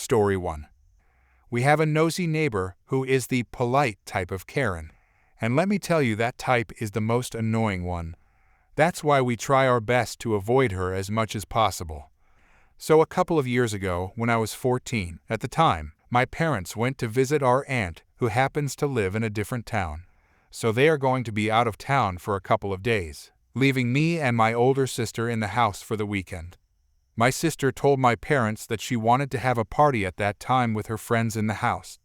Story 1. We have a nosy neighbor who is the polite type of Karen. And let me tell you, that type is the most annoying one. That's why we try our best to avoid her as much as possible. So a couple of years ago, when I was 14, at the time, my parents went to visit our aunt who happens to live in a different town. So they are going to be out of town for a couple of days, leaving me and my older sister in the house for the weekend. My sister told my parents that she wanted to have a party at that time with her friends in the house.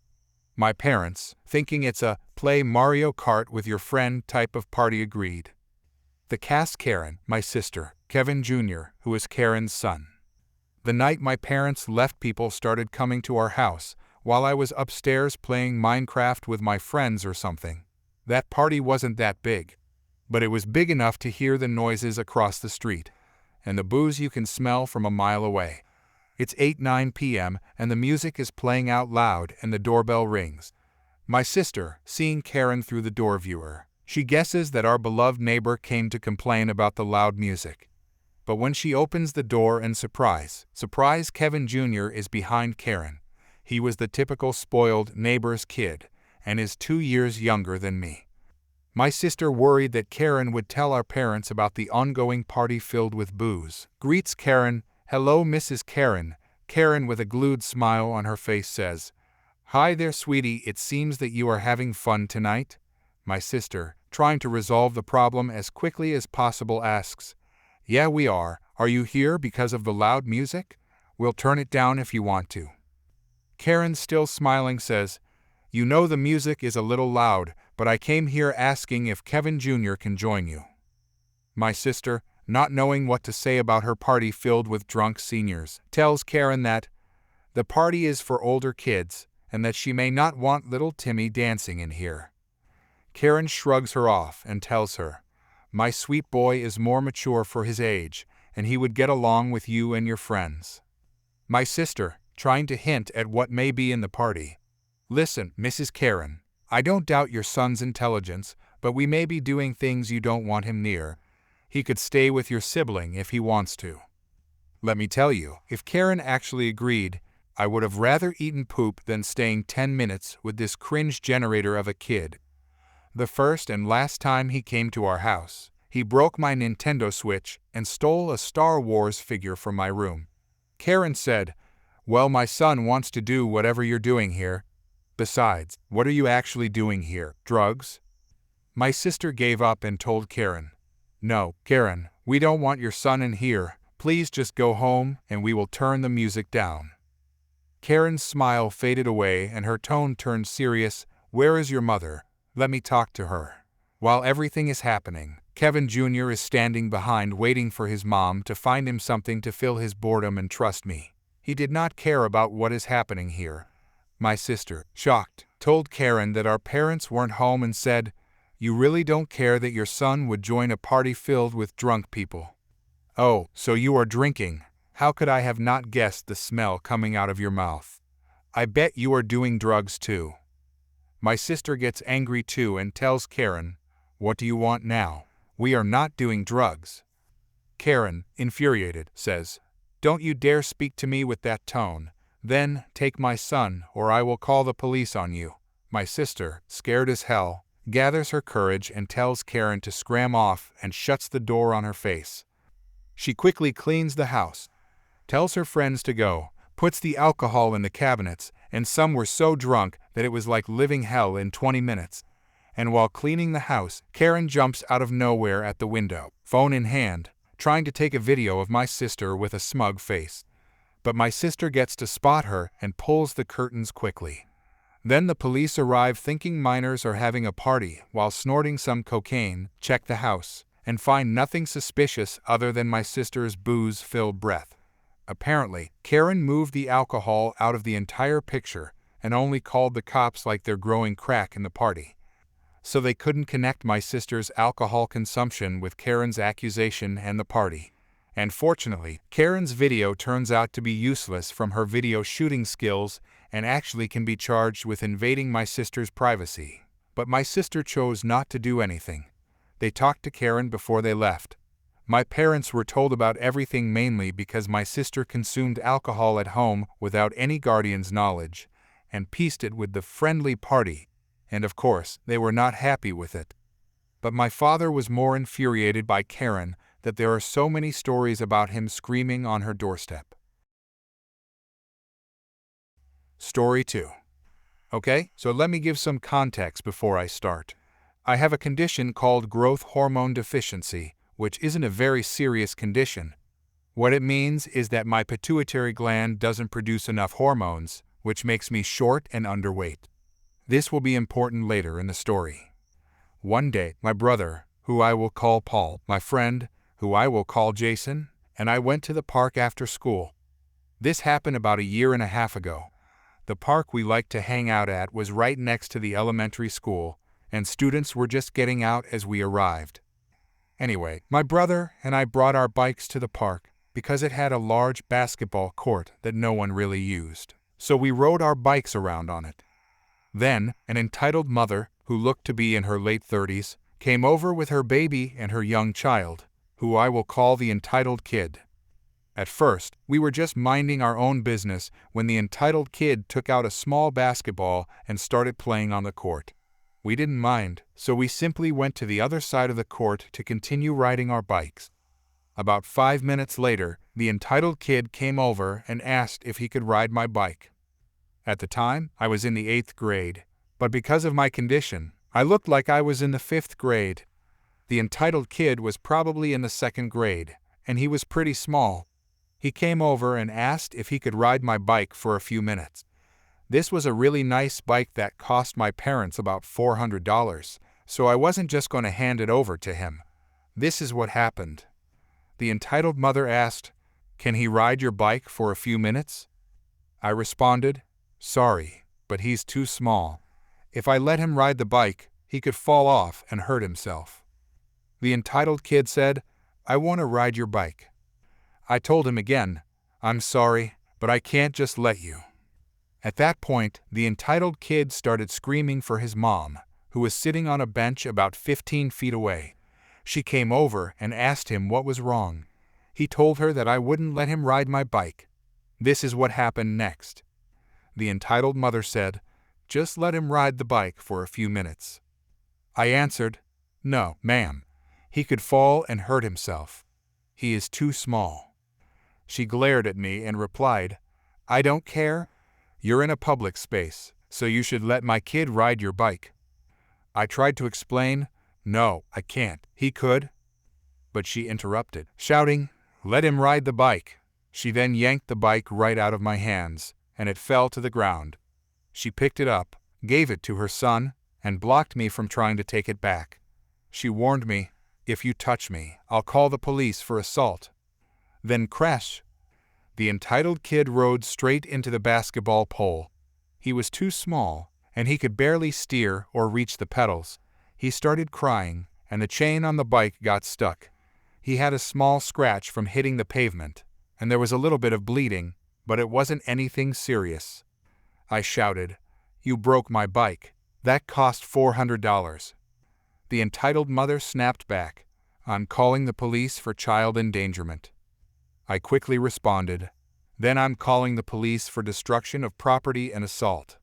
My parents, thinking it's a play Mario Kart with your friend type of party, agreed. The cast Karen, my sister, Kevin Jr., who is Karen's son. The night my parents left, people started coming to our house while I was upstairs playing Minecraft with my friends or something. That party wasn't that big, but it was big enough to hear the noises across the street, and the booze you can smell from a mile away. It's 8-9 p.m. and the music is playing out loud and the doorbell rings. My sister, seeing Karen through the door viewer, she guesses that our beloved neighbor came to complain about the loud music. But when she opens the door and surprise, Kevin Jr. is behind Karen. He was the typical spoiled neighbor's kid and is 2 years younger than me. My sister, worried that Karen would tell our parents about the ongoing party filled with booze, greets Karen. "Hello, Mrs. Karen." Karen, with a glued smile on her face, says, "Hi there, sweetie, it seems that you are having fun tonight." My sister, trying to resolve the problem as quickly as possible, asks, "Yeah, we are. Are you here because of the loud music? We'll turn it down if you want to." Karen, still smiling, says, "You know the music is a little loud, but I came here asking if Kevin Jr. can join you." My sister, not knowing what to say about her party filled with drunk seniors, tells Karen that the party is for older kids and that she may not want little Timmy dancing in here. Karen shrugs her off and tells her, "My sweet boy is more mature for his age, and he would get along with you and your friends." My sister, trying to hint at what may be in the party, "Listen, Mrs. Karen, I don't doubt your son's intelligence, but we may be doing things you don't want him near. He could stay with your sibling if he wants to." Let me tell you, if Karen actually agreed, I would have rather eaten poop than staying 10 minutes with this cringe generator of a kid. The first and last time he came to our house, he broke my Nintendo Switch and stole a Star Wars figure from my room. Karen said, "Well, my son wants to do whatever you're doing here. Besides, what are you actually doing here? Drugs?" My sister gave up and told Karen, "No, Karen, we don't want your son in here. Please just go home and we will turn the music down." Karen's smile faded away and her tone turned serious. "Where is your mother? Let me talk to her." While everything is happening, Kevin Jr. is standing behind waiting for his mom to find him something to fill his boredom, and trust me, he did not care about what is happening here. My sister, shocked, told Karen that our parents weren't home and said, "You really don't care that your son would join a party filled with drunk people? Oh, so you are drinking. How could I have not guessed the smell coming out of your mouth? I bet you are doing drugs too." My sister gets angry too and tells Karen, "What do you want now? We are not doing drugs." Karen, infuriated, says, "Don't you dare speak to me with that tone. Then, take my son or I will call the police on you." My sister, scared as hell, gathers her courage and tells Karen to scram off and shuts the door on her face. She quickly cleans the house, tells her friends to go, puts the alcohol in the cabinets, and some were so drunk that it was like living hell in 20 minutes. And while cleaning the house, Karen jumps out of nowhere at the window, phone in hand, trying to take a video of my sister with a smug face. But my sister gets to spot her and pulls the curtains quickly. Then the police arrive thinking minors are having a party while snorting some cocaine, check the house, and find nothing suspicious other than my sister's booze-filled breath. Apparently, Karen moved the alcohol out of the entire picture and only called the cops like they're growing crack in the party. So they couldn't connect my sister's alcohol consumption with Karen's accusation and the party. And fortunately, Karen's video turns out to be useless from her video shooting skills and actually can be charged with invading my sister's privacy. But my sister chose not to do anything. They talked to Karen before they left. My parents were told about everything mainly because my sister consumed alcohol at home without any guardian's knowledge, and pieced it with the friendly party, and of course, they were not happy with it. But my father was more infuriated by Karen that there are so many stories about him screaming on her doorstep. Story 2. Okay, so let me give some context before I start. I have a condition called growth hormone deficiency, which isn't a very serious condition. What it means is that my pituitary gland doesn't produce enough hormones, which makes me short and underweight. This will be important later in the story. One day, my brother, who I will call Paul, my friend, who I will call Jason, and I went to the park after school. This happened about a year and a half ago. The park we liked to hang out at was right next to the elementary school, and students were just getting out as we arrived. Anyway, my brother and I brought our bikes to the park because it had a large basketball court that no one really used. So we rode our bikes around on it. Then, an entitled mother, who looked to be in her late 30s, came over with her baby and her young child, who I will call the entitled kid. At first, we were just minding our own business when the entitled kid took out a small basketball and started playing on the court. We didn't mind, so we simply went to the other side of the court to continue riding our bikes. About 5 minutes later, the entitled kid came over and asked if he could ride my bike. At the time, I was in the 8th grade, but because of my condition, I looked like I was in the 5th grade. The entitled kid was probably in the 2nd grade, and he was pretty small. He came over and asked if he could ride my bike for a few minutes. This was a really nice bike that cost my parents about $400, so I wasn't just going to hand it over to him. This is what happened. The entitled mother asked, "Can he ride your bike for a few minutes?" I responded, "Sorry, but he's too small. If I let him ride the bike, he could fall off and hurt himself." The entitled kid said, "I want to ride your bike." I told him again, "I'm sorry, but I can't just let you." At that point, the entitled kid started screaming for his mom, who was sitting on a bench about 15 feet away. She came over and asked him what was wrong. He told her that I wouldn't let him ride my bike. This is what happened next. The entitled mother said, "Just let him ride the bike for a few minutes." I answered, "No, ma'am. He could fall and hurt himself. He is too small." She glared at me and replied, "I don't care. You're in a public space, so you should let my kid ride your bike." I tried to explain, "No, I can't. He could." But she interrupted, shouting, "Let him ride the bike." She then yanked the bike right out of my hands, and it fell to the ground. She picked it up, gave it to her son, and blocked me from trying to take it back. She warned me, "If you touch me, I'll call the police for assault." Then crash! The entitled kid rode straight into the basketball pole. He was too small, and he could barely steer or reach the pedals. He started crying, and the chain on the bike got stuck. He had a small scratch from hitting the pavement, and there was a little bit of bleeding, but it wasn't anything serious. I shouted, "You broke my bike. That cost $400. The entitled mother snapped back, "I'm calling the police for child endangerment." I quickly responded, "Then I'm calling the police for destruction of property and assault."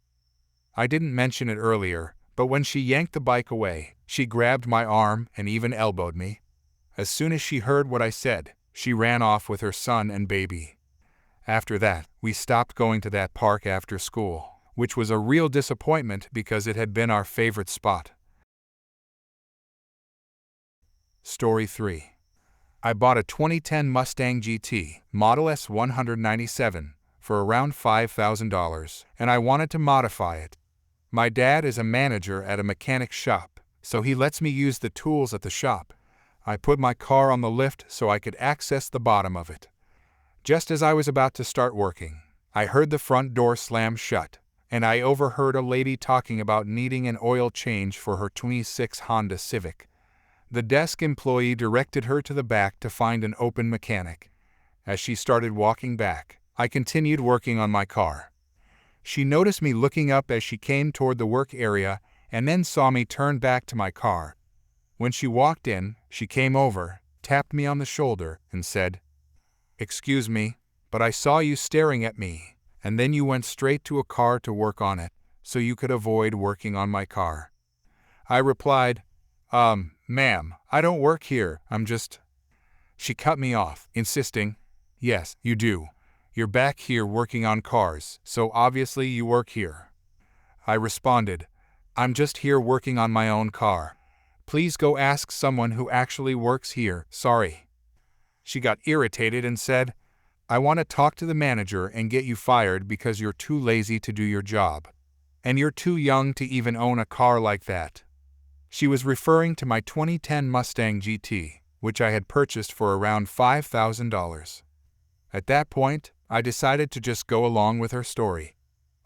I didn't mention it earlier, but when she yanked the bike away, she grabbed my arm and even elbowed me. As soon as she heard what I said, she ran off with her son and baby. After that, we stopped going to that park after school, which was a real disappointment because it had been our favorite spot. Story 3. I bought a 2010 Mustang GT, Model S 197, for around $5,000, and I wanted to modify it. My dad is a manager at a mechanic shop, so he lets me use the tools at the shop. I put my car on the lift so I could access the bottom of it. Just as I was about to start working, I heard the front door slam shut, and I overheard a lady talking about needing an oil change for her 26 Honda Civic. The desk employee directed her to the back to find an open mechanic. As she started walking back, I continued working on my car. She noticed me looking up as she came toward the work area and then saw me turn back to my car. When she walked in, she came over, tapped me on the shoulder and said, "Excuse me, but I saw you staring at me, and then you went straight to a car to work on it, so you could avoid working on my car." I replied, "Ma'am, I don't work here, I'm just—" She cut me off, insisting, "Yes, you do. You're back here working on cars, so obviously you work here." I responded, "I'm just here working on my own car. Please go ask someone who actually works here, sorry." She got irritated and said, "I want to talk to the manager and get you fired because you're too lazy to do your job. And you're too young to even own a car like that." She was referring to my 2010 Mustang GT, which I had purchased for around $5,000. At that point, I decided to just go along with her story.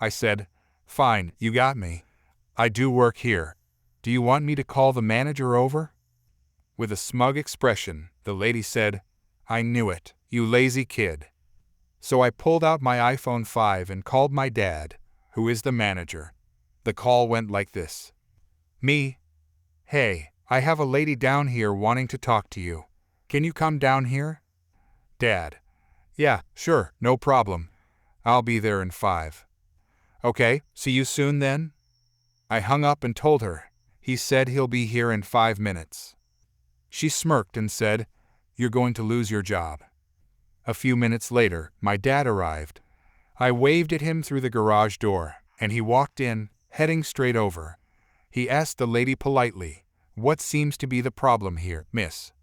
I said, "Fine, you got me. I do work here. Do you want me to call the manager over?" With a smug expression, the lady said, "I knew it, you lazy kid." So I pulled out my iPhone 5 and called my dad, who is the manager. The call went like this. Me. "Hey, I have a lady down here wanting to talk to you. Can you come down here?" Dad. "Yeah, sure, no problem. I'll be there in 5. "Okay, see you soon then?" I hung up and told her, "He said he'll be here in 5 minutes. She smirked and said, "You're going to lose your job." A few minutes later, my dad arrived. I waved at him through the garage door, and he walked in, heading straight over. He asked the lady politely, "What seems to be the problem here, miss?"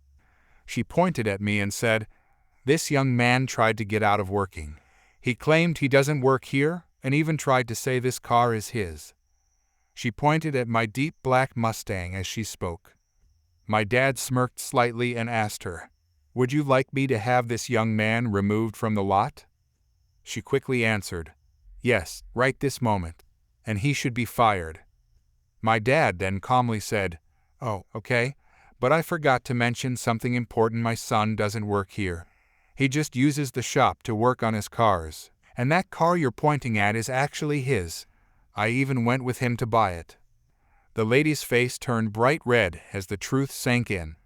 She pointed at me and said, "This young man tried to get out of working. He claimed he doesn't work here and even tried to say this car is his." She pointed at my deep black Mustang as she spoke. My dad smirked slightly and asked her, "Would you like me to have this young man removed from the lot?" She quickly answered, "Yes, right this moment, and he should be fired." My dad then calmly said, "Oh, okay, but I forgot to mention something important. My son doesn't work here. He just uses the shop to work on his cars, and that car you're pointing at is actually his. I even went with him to buy it." The lady's face turned bright red as the truth sank in.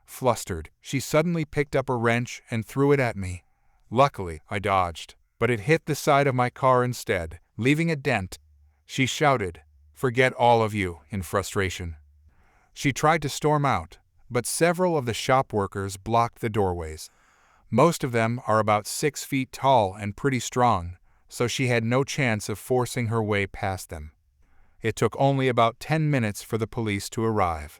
Flustered, she suddenly picked up a wrench and threw it at me. Luckily, I dodged, but it hit the side of my car instead, leaving a dent. She shouted, "Forget all of you," in frustration. She tried to storm out, but several of the shop workers blocked the doorways. Most of them are about 6 feet tall and pretty strong, so she had no chance of forcing her way past them. It took only about 10 minutes for the police to arrive.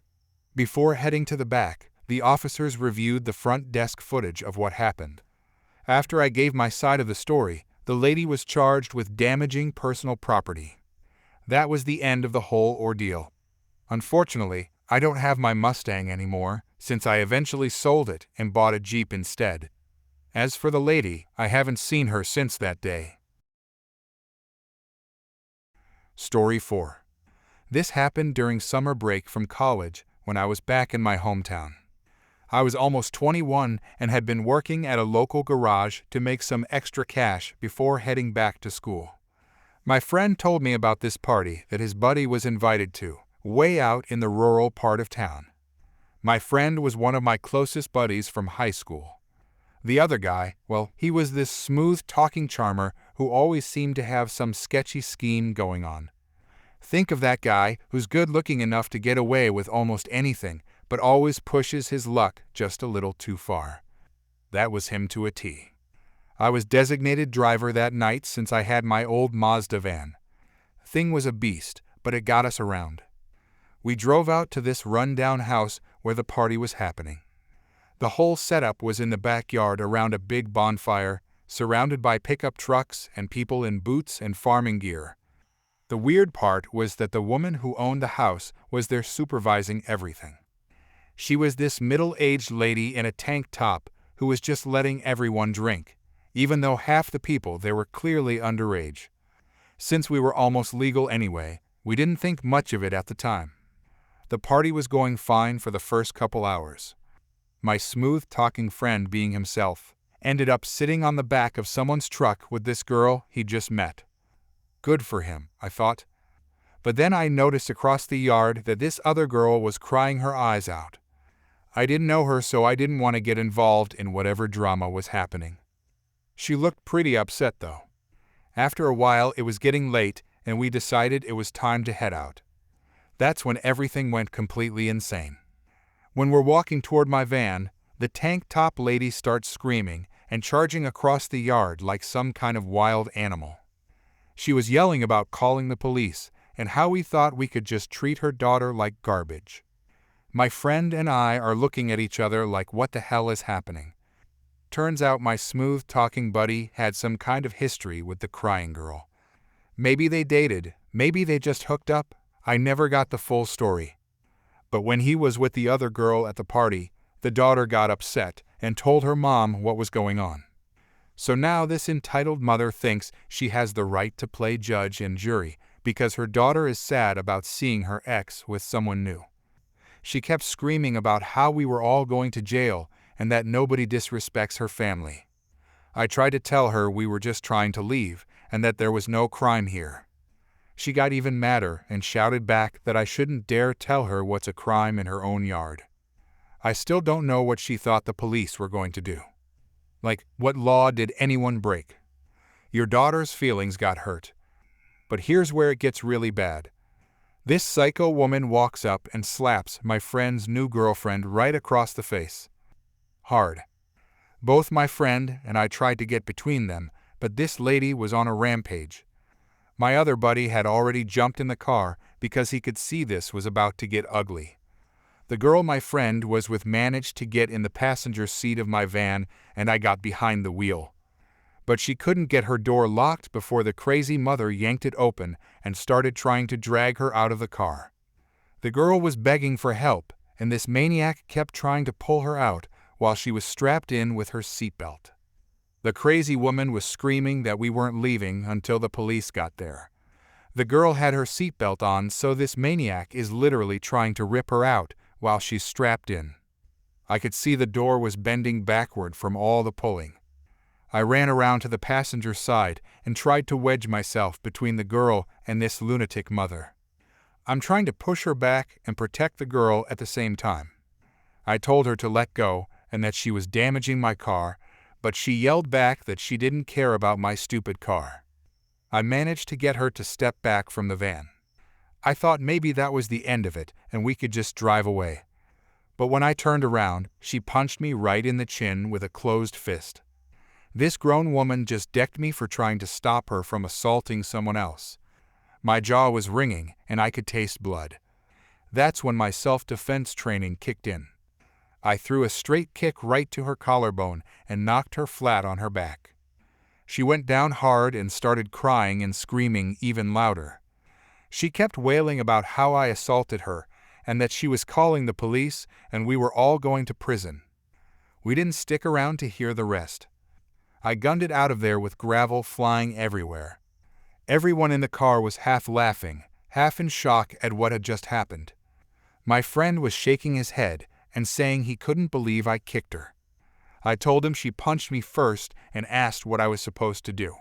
Before heading to the back, the officers reviewed the front desk footage of what happened. After I gave my side of the story, the lady was charged with damaging personal property. That was the end of the whole ordeal. Unfortunately, I don't have my Mustang anymore, since I eventually sold it and bought a Jeep instead. As for the lady, I haven't seen her since that day. Story 4. This happened during summer break from college when I was back in my hometown. I was almost 21 and had been working at a local garage to make some extra cash before heading back to school. My friend told me about this party that his buddy was invited to, way out in the rural part of town. My friend was one of my closest buddies from high school. The other guy, well, he was this smooth-talking charmer who always seemed to have some sketchy scheme going on. Think of that guy who's good-looking enough to get away with almost anything, but always pushes his luck just a little too far. That was him to a T. I was designated driver that night since I had my old Mazda van. Thing was a beast, but it got us around. We drove out to this run-down house where the party was happening. The whole setup was in the backyard around a big bonfire, surrounded by pickup trucks and people in boots and farming gear. The weird part was that the woman who owned the house was there supervising everything. She was this middle-aged lady in a tank top who was just letting everyone drink, even though half the people there were clearly underage. Since we were almost legal anyway, we didn't think much of it at the time. The party was going fine for the first couple hours. My smooth-talking friend, being himself, ended up sitting on the back of someone's truck with this girl he'd just met. Good for him, I thought. But then I noticed across the yard that this other girl was crying her eyes out. I didn't know her, so I didn't want to get involved in whatever drama was happening. She looked pretty upset though. After a while, it was getting late, and we decided it was time to head out. That's when everything went completely insane. When we're walking toward my van, the tank top lady starts screaming and charging across the yard like some kind of wild animal. She was yelling about calling the police and how we thought we could just treat her daughter like garbage. My friend and I are looking at each other like, what the hell is happening? Turns out my smooth-talking buddy had some kind of history with the crying girl. Maybe they dated, maybe they just hooked up. I never got the full story. But when he was with the other girl at the party, the daughter got upset and told her mom what was going on. So now this entitled mother thinks she has the right to play judge and jury because her daughter is sad about seeing her ex with someone new. She kept screaming about how we were all going to jail and that nobody disrespects her family. I tried to tell her we were just trying to leave and that there was no crime here. She got even madder and shouted back that I shouldn't dare tell her what's a crime in her own yard. I still don't know what she thought the police were going to do. Like, what law did anyone break? Your daughter's feelings got hurt. But here's where it gets really bad. This psycho woman walks up and slaps my friend's new girlfriend right across the face. Hard. Both my friend and I tried to get between them, but this lady was on a rampage. My other buddy had already jumped in the car because he could see this was about to get ugly. The girl my friend was with managed to get in the passenger seat of my van and I got behind the wheel. But she couldn't get her door locked before the crazy mother yanked it open and started trying to drag her out of the car. The girl was begging for help, and this maniac kept trying to pull her out while she was strapped in with her seatbelt. The crazy woman was screaming that we weren't leaving until the police got there. The girl had her seatbelt on, so this maniac is literally trying to rip her out while she's strapped in. I could see the door was bending backward from all the pulling. I ran around to the passenger side and tried to wedge myself between the girl and this lunatic mother. I'm trying to push her back and protect the girl at the same time. I told her to let go and that she was damaging my car, but she yelled back that she didn't care about my stupid car. I managed to get her to step back from the van. I thought maybe that was the end of it and we could just drive away. But when I turned around, she punched me right in the chin with a closed fist. This grown woman just decked me for trying to stop her from assaulting someone else. My jaw was ringing and I could taste blood. That's when my self-defense training kicked in. I threw a straight kick right to her collarbone and knocked her flat on her back. She went down hard and started crying and screaming even louder. She kept wailing about how I assaulted her and that she was calling the police and we were all going to prison. We didn't stick around to hear the rest. I gunned it out of there with gravel flying everywhere. Everyone in the car was half laughing, half in shock at what had just happened. My friend was shaking his head and saying he couldn't believe I kicked her. I told him she punched me first and asked what I was supposed to do.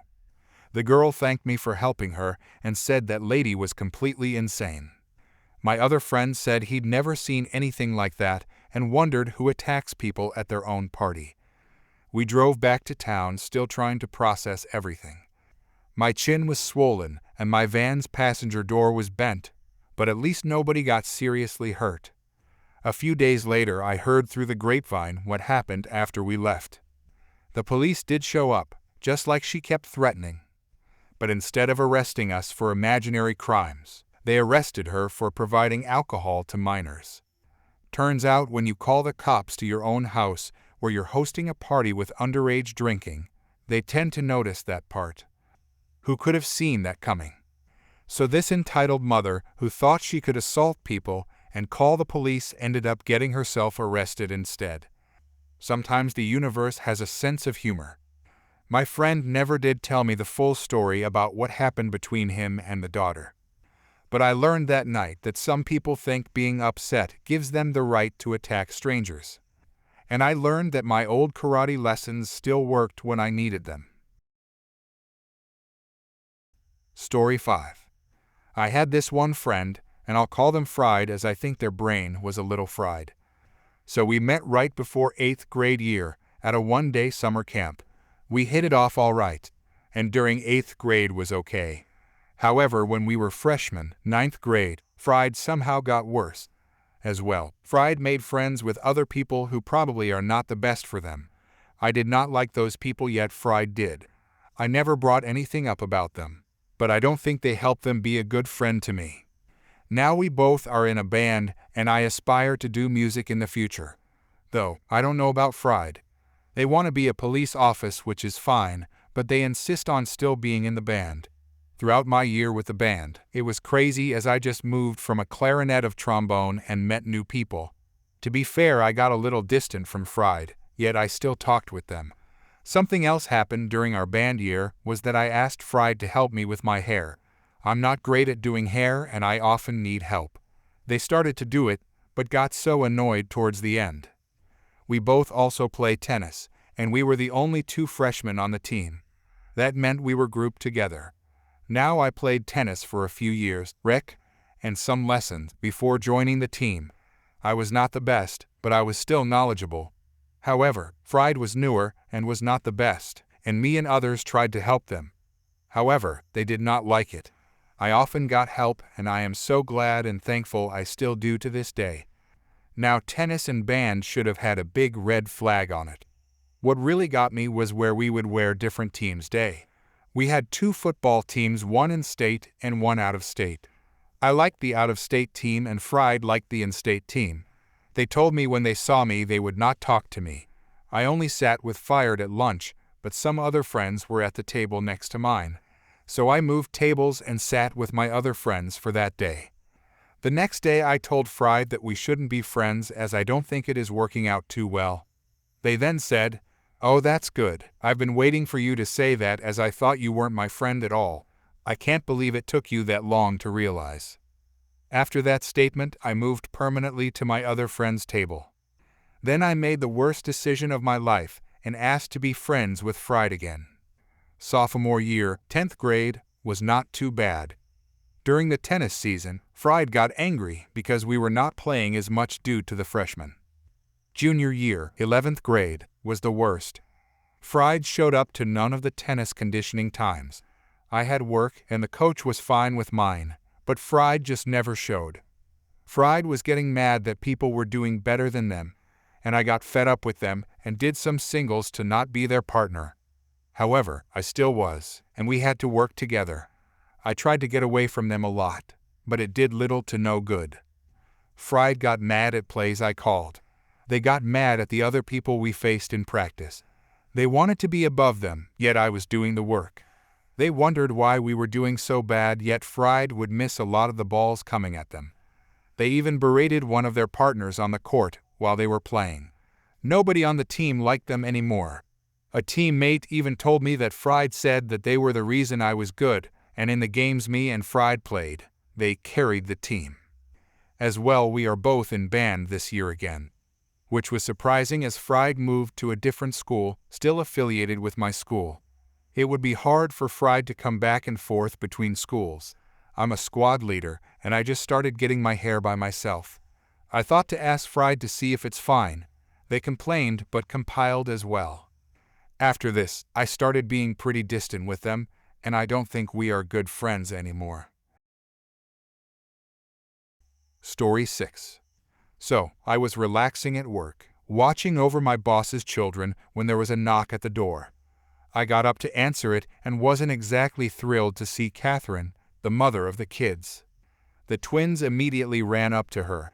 The girl thanked me for helping her and said that lady was completely insane. My other friend said he'd never seen anything like that and wondered who attacks people at their own party. We drove back to town, still trying to process everything. My chin was swollen and my van's passenger door was bent, but at least nobody got seriously hurt. A few days later, I heard through the grapevine what happened after we left. The police did show up, just like she kept threatening. But instead of arresting us for imaginary crimes, they arrested her for providing alcohol to minors. Turns out when you call the cops to your own house where you're hosting a party with underage drinking, they tend to notice that part. Who could have seen that coming? So this entitled mother who thought she could assault people and call the police ended up getting herself arrested instead. Sometimes the universe has a sense of humor. My friend never did tell me the full story about what happened between him and the daughter. But I learned that night that some people think being upset gives them the right to attack strangers. And I learned that my old karate lessons still worked when I needed them. Story 5. I had this one friend, and I'll call them fried as I think their brain was a little fried. So we met right before 8th grade year at a one-day summer camp. We hit it off all right, and during 8th grade was okay. However, when we were freshmen, 9th grade, Fried somehow got worse. As well, Fried made friends with other people who probably are not the best for them. I did not like those people, yet Fried did. I never brought anything up about them, but I don't think they helped them be a good friend to me. Now we both are in a band, and I aspire to do music in the future. Though, I don't know about Fried. They want to be a police officer, which is fine, but they insist on still being in the band. Throughout my year with the band, it was crazy as I just moved from a clarinet of trombone and met new people. To be fair, I got a little distant from Fried, yet I still talked with them. Something else happened during our band year was that I asked Fried to help me with my hair. I'm not great at doing hair and I often need help. They started to do it, but got so annoyed towards the end. We both also play tennis, and we were the only two freshmen on the team. That meant we were grouped together. Now I played tennis for a few years, and some lessons before joining the team. I was not the best, but I was still knowledgeable. However, Fried was newer and was not the best, and me and others tried to help them. However, they did not like it. I often got help, and I am so glad and thankful I still do to this day. Now, tennis and band should have had a big red flag on it. What really got me was where we would wear different teams' day. We had two football teams, one in state and one out of state. I liked the out-of-state team and Fried liked the in-state team. They told me when they saw me they would not talk to me. I only sat with Fried at lunch, but some other friends were at the table next to mine. So I moved tables and sat with my other friends for that day. The next day I told Fried that we shouldn't be friends as I don't think it is working out too well. They then said, "Oh, that's good. I've been waiting for you to say that as I thought you weren't my friend at all. I can't believe it took you that long to realize." After that statement, I moved permanently to my other friend's table. Then I made the worst decision of my life and asked to be friends with Fried again. Sophomore year, 10th grade, was not too bad. During the tennis season, Fried got angry because we were not playing as much due to the freshmen. Junior year, 11th grade, was the worst. Fried showed up to none of the tennis conditioning times. I had work and the coach was fine with mine, but Fried just never showed. Fried was getting mad that people were doing better than them, and I got fed up with them and did some singles to not be their partner. However, I still was, and we had to work together. I tried to get away from them a lot, but it did little to no good. Fried got mad at plays I called. They got mad at the other people we faced in practice. They wanted to be above them, yet I was doing the work. They wondered why we were doing so bad, yet Fried would miss a lot of the balls coming at them. They even berated one of their partners on the court while they were playing. Nobody on the team liked them anymore. A teammate even told me that Fried said that they were the reason I was good, and in the games me and Fried played, they carried the team. As well, we are both in band this year again, which was surprising as Fried moved to a different school, still affiliated with my school. It would be hard for Fried to come back and forth between schools. I'm a squad leader, and I just started getting my hair by myself. I thought to ask Fried to see if it's fine. They complained, but compiled as well. After this, I started being pretty distant with them, and I don't think we are good friends anymore. Story 6. So, I was relaxing at work, watching over my boss's children when there was a knock at the door. I got up to answer it and wasn't exactly thrilled to see Catherine, the mother of the kids. The twins immediately ran up to her.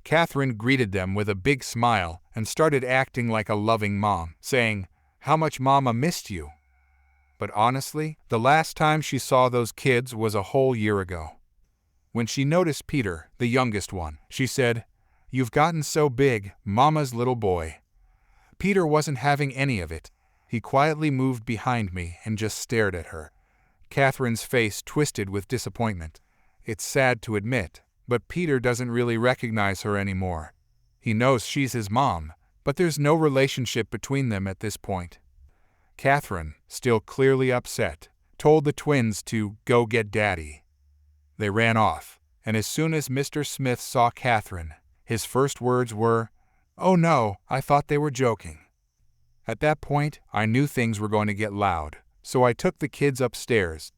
Catherine greeted them with a big smile and started acting like a loving mom, saying, "How much Mama missed you." But honestly, the last time she saw those kids was a whole year ago. When she noticed Peter, the youngest one, she said, "You've gotten so big, Mama's little boy." Peter wasn't having any of it. He quietly moved behind me and just stared at her. Catherine's face twisted with disappointment. It's sad to admit, but Peter doesn't really recognize her anymore. He knows she's his mom, but there's no relationship between them at this point. Catherine, still clearly upset, told the twins to go get Daddy. They ran off, and as soon as Mr. Smith saw Catherine, his first words were, "Oh no, I thought they were joking." At that point, I knew things were going to get loud, so I took the kids upstairs.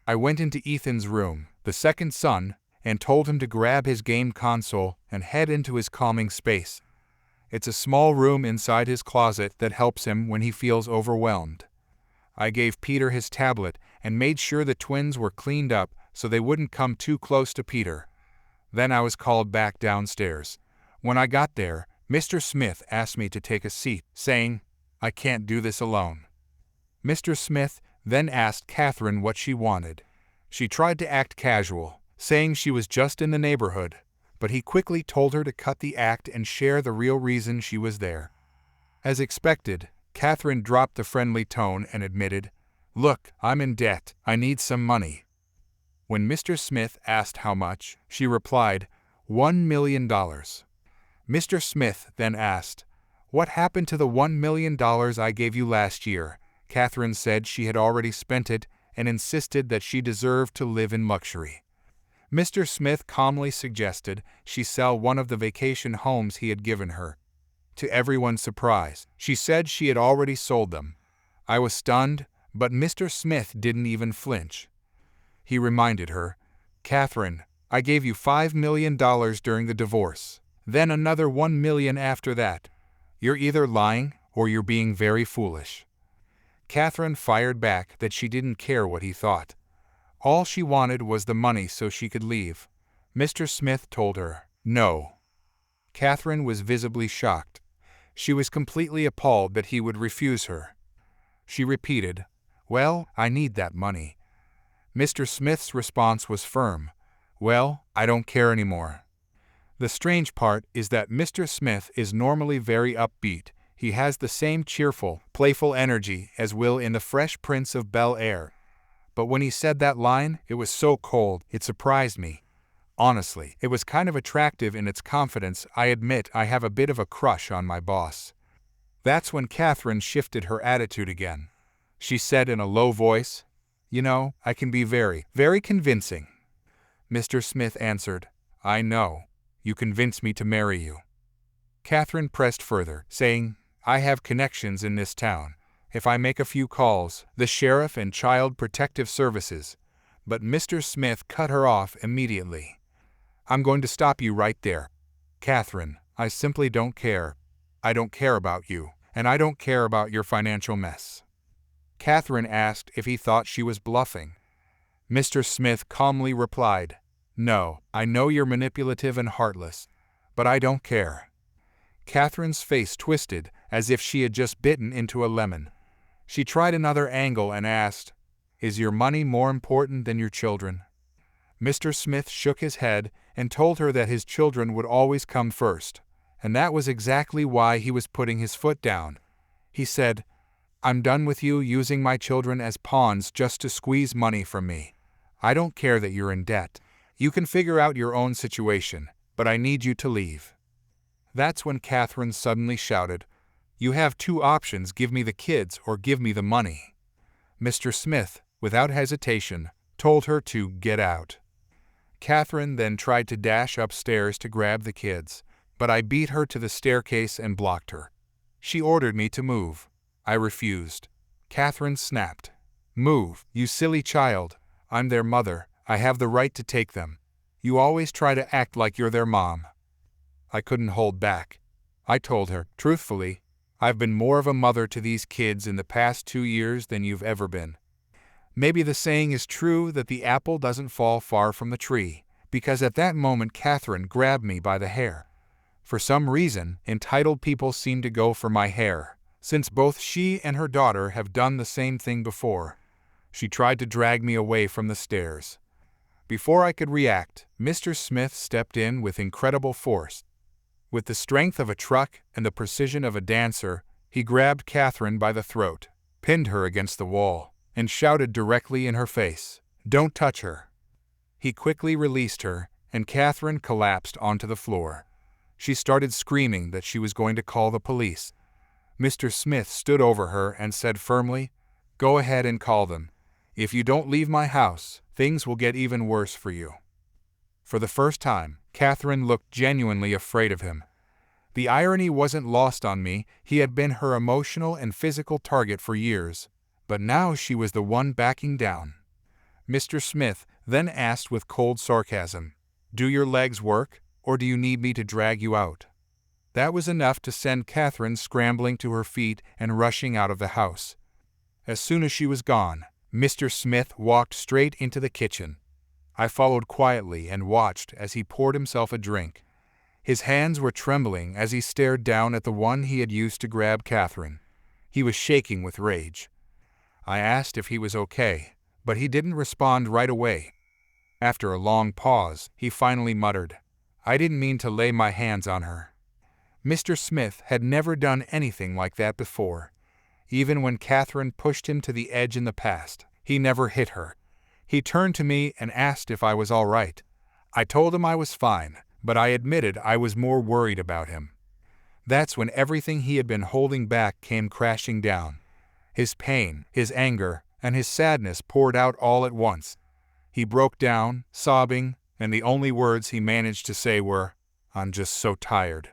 I went into Ethan's room, the second son, and told him to grab his game console and head into his calming space. It's a small room inside his closet that helps him when he feels overwhelmed. I gave Peter his tablet and made sure the twins were cleaned up so they wouldn't come too close to Peter. Then I was called back downstairs. When I got there, Mr. Smith asked me to take a seat, saying, "I can't do this alone." Mr. Smith then asked Catherine what she wanted. She tried to act casual, saying she was just in the neighborhood, but he quickly told her to cut the act and share the real reason she was there. As expected, Catherine dropped the friendly tone and admitted, "Look, I'm in debt. I need some money." When Mr. Smith asked how much, she replied, $1 million. Mr. Smith then asked, "What happened to the $1 million I gave you last year?" Catherine said she had already spent it and insisted that she deserved to live in luxury. Mr. Smith calmly suggested she sell one of the vacation homes he had given her. To everyone's surprise, she said she had already sold them. I was stunned, but Mr. Smith didn't even flinch. He reminded her, "Catherine, I gave you $5 million during the divorce, then another $1 million after that. You're either lying or you're being very foolish." Catherine fired back that she didn't care what he thought. All she wanted was the money so she could leave. Mr. Smith told her, "No." Catherine was visibly shocked. She was completely appalled that he would refuse her. She repeated, "Well, I need that money." Mr. Smith's response was firm, "Well, I don't care anymore." The strange part is that Mr. Smith is normally very upbeat. He has the same cheerful, playful energy as Will in The Fresh Prince of Bel-Air. But when he said that line, it was so cold, it surprised me. Honestly, it was kind of attractive in its confidence. I admit I have a bit of a crush on my boss. That's when Catherine shifted her attitude again. She said in a low voice, "You know, I can be very, very convincing." Mr. Smith answered, "I know. You convinced me to marry you." Catherine pressed further, saying, "I have connections in this town. If I make a few calls, the sheriff and child protective services." But Mr. Smith cut her off immediately. "I'm going to stop you right there. Catherine, I simply don't care. I don't care about you, and I don't care about your financial mess." Catherine asked if he thought she was bluffing. Mr. Smith calmly replied, "No, I know you're manipulative and heartless, but I don't care." Catherine's face twisted as if she had just bitten into a lemon. She tried another angle and asked, "Is your money more important than your children?" Mr. Smith shook his head and told her that his children would always come first, and that was exactly why he was putting his foot down. He said, "I'm done with you using my children as pawns just to squeeze money from me. I don't care that you're in debt. You can figure out your own situation, but I need you to leave." That's when Catherine suddenly shouted, "You have two options, give me the kids or give me the money." Mr. Smith, without hesitation, told her to get out. Catherine then tried to dash upstairs to grab the kids, but I beat her to the staircase and blocked her. She ordered me to move. I refused. Catherine snapped, "Move, you silly child. I'm their mother. I have the right to take them. You always try to act like you're their mom." I couldn't hold back. I told her, truthfully, "I've been more of a mother to these kids in the past 2 years than you've ever been." Maybe the saying is true that the apple doesn't fall far from the tree, because at that moment Catherine grabbed me by the hair. For some reason, entitled people seem to go for my hair, since both she and her daughter have done the same thing before. She tried to drag me away from the stairs. Before I could react, Mr. Smith stepped in with incredible force. With the strength of a truck and the precision of a dancer, he grabbed Catherine by the throat, pinned her against the wall, and shouted directly in her face, "Don't touch her." He quickly released her, and Catherine collapsed onto the floor. She started screaming that she was going to call the police. Mr. Smith stood over her and said firmly, "Go ahead and call them. If you don't leave my house, things will get even worse for you." For the first time, Catherine looked genuinely afraid of him. The irony wasn't lost on me. He had been her emotional and physical target for years, but now she was the one backing down. Mr. Smith then asked with cold sarcasm, "Do your legs work, or do you need me to drag you out?" That was enough to send Catherine scrambling to her feet and rushing out of the house. As soon as she was gone, Mr. Smith walked straight into the kitchen. I followed quietly and watched as he poured himself a drink. His hands were trembling as he stared down at the one he had used to grab Catherine. He was shaking with rage. I asked if he was okay, but he didn't respond right away. After a long pause, he finally muttered, "I didn't mean to lay my hands on her." Mr. Smith had never done anything like that before. Even when Catherine pushed him to the edge in the past, he never hit her. He turned to me and asked if I was all right. I told him I was fine, but I admitted I was more worried about him. That's when everything he had been holding back came crashing down. His pain, his anger, and his sadness poured out all at once. He broke down, sobbing, and the only words he managed to say were, "I'm just so tired."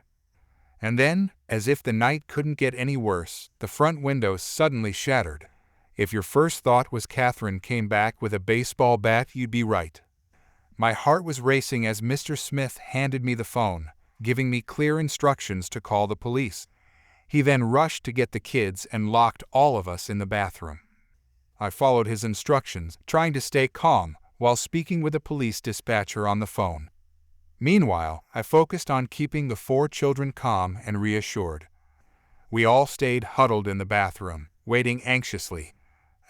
And then, as if the night couldn't get any worse, the front window suddenly shattered. If your first thought was Catherine came back with a baseball bat, you'd be right. My heart was racing as Mr. Smith handed me the phone, giving me clear instructions to call the police. He then rushed to get the kids and locked all of us in the bathroom. I followed his instructions, trying to stay calm while speaking with a police dispatcher on the phone. Meanwhile, I focused on keeping the 4 children calm and reassured. We all stayed huddled in the bathroom, waiting anxiously.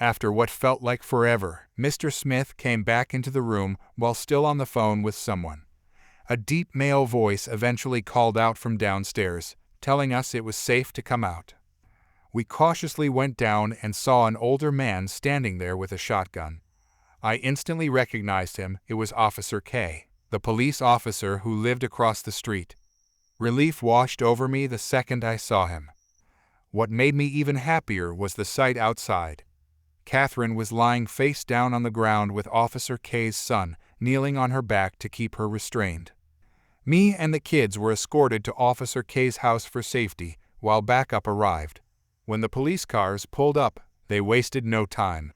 After what felt like forever, Mr. Smith came back into the room while still on the phone with someone. A deep male voice eventually called out from downstairs, telling us it was safe to come out. We cautiously went down and saw an older man standing there with a shotgun. I instantly recognized him. It was Officer K, the police officer who lived across the street. Relief washed over me the second I saw him. What made me even happier was the sight outside. Catherine was lying face down on the ground with Officer K's son kneeling on her back to keep her restrained. Me and the kids were escorted to Officer K's house for safety while backup arrived. When the police cars pulled up, they wasted no time.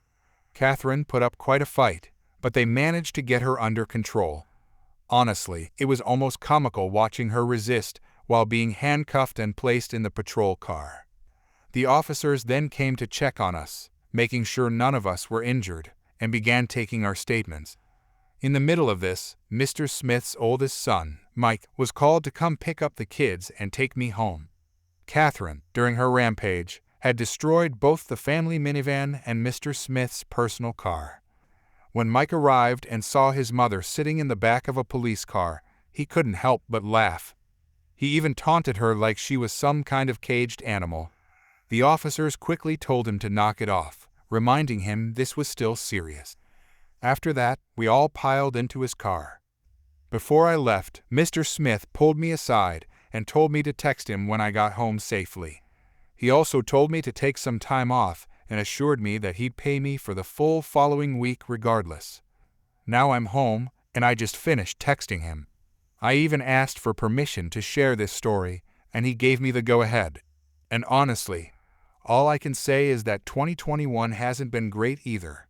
Catherine put up quite a fight, but they managed to get her under control. Honestly, it was almost comical watching her resist while being handcuffed and placed in the patrol car. The officers then came to check on us, making sure none of us were injured, and began taking our statements. In the middle of this, Mr. Smith's oldest son, Mike, was called to come pick up the kids and take me home. Catherine, during her rampage, had destroyed both the family minivan and Mr. Smith's personal car. When Mike arrived and saw his mother sitting in the back of a police car, he couldn't help but laugh. He even taunted her like she was some kind of caged animal. The officers quickly told him to knock it off, reminding him this was still serious. After that, we all piled into his car. Before I left, Mr. Smith pulled me aside and told me to text him when I got home safely. He also told me to take some time off and assured me that he'd pay me for the full following week regardless. Now I'm home, and I just finished texting him. I even asked for permission to share this story, and he gave me the go-ahead. And honestly, all I can say is that 2021 hasn't been great either.